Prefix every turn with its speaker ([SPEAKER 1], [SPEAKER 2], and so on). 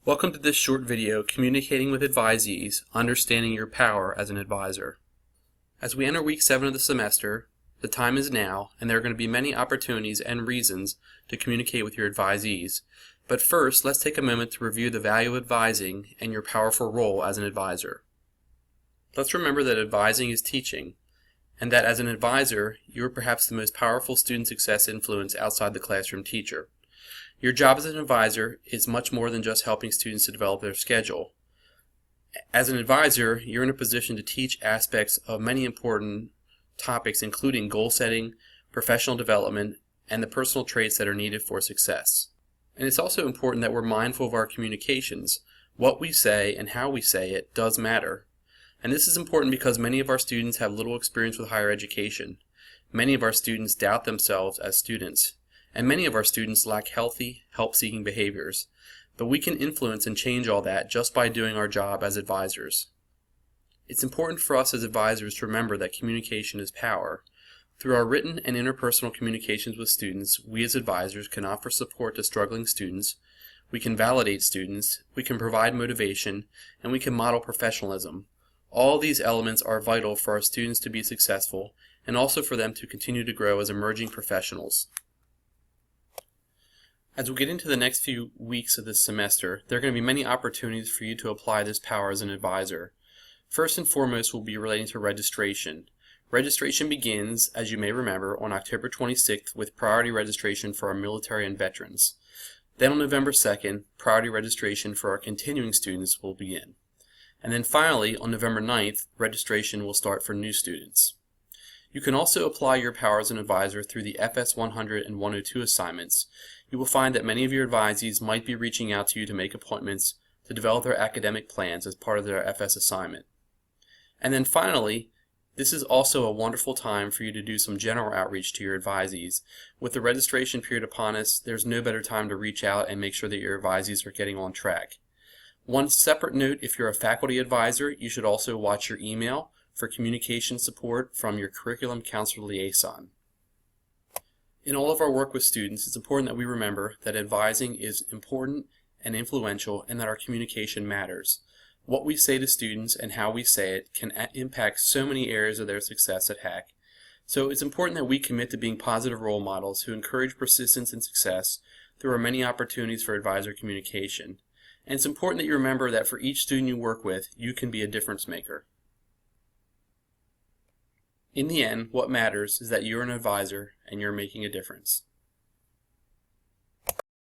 [SPEAKER 1] Welcome to this short video, Communicating with Advisees, Understanding Your Power as an Advisor. As we enter week 7 of the semester, the time is now, and there are going to be many opportunities and reasons to communicate with your advisees. But first, let's take a moment to review the value of advising and your powerful role as an advisor. Let's remember that advising is teaching, and that as an advisor, you are perhaps the most powerful student success influence outside the classroom teacher. Your job as an advisor is much more than just helping students to develop their schedule. As an advisor, you're in a position to teach aspects of many important topics, including goal setting, professional development, and the personal traits that are needed for success. And it's also important that we're mindful of our communications. What we say and how we say it does matter. And this is important because many of our students have little experience with higher education. Many of our students doubt themselves as students. And many of our students lack healthy, help-seeking behaviors. But we can influence and change all that just by doing our job as advisors. It's important for us as advisors to remember that communication is power. Through our written and interpersonal communications with students, we as advisors can offer support to struggling students, we can validate students, we can provide motivation, and we can model professionalism. All these elements are vital for our students to be successful and also for them to continue to grow as emerging professionals. As we get into the next few weeks of this semester, there are going to be many opportunities for you to apply this power as an advisor. First and foremost will be relating to registration. Registration begins, as you may remember, on October 26th with priority registration for our military and veterans. Then on November 2nd, priority registration for our continuing students will begin. And then finally, on November 9th, registration will start for new students. You can also apply your power as an advisor through the FS 100 and 102 assignments. You will find that many of your advisees might be reaching out to you to make appointments to develop their academic plans as part of their FS assignment. And then finally, this is also a wonderful time for you to do some general outreach to your advisees. With the registration period upon us, there's no better time to reach out and make sure that your advisees are getting on track. One separate note, if you're a faculty advisor, you should also watch your email for communication support from your curriculum counselor liaison. In all of our work with students, it's important that we remember that advising is important and influential and that our communication matters. What we say to students and how we say it can impact so many areas of their success at HAC. So it's important that we commit to being positive role models who encourage persistence and success through our many opportunities for advisor communication. And it's important that you remember that for each student you work with, you can be a difference maker. In the end, what matters is that you're an advisor and you're making a difference.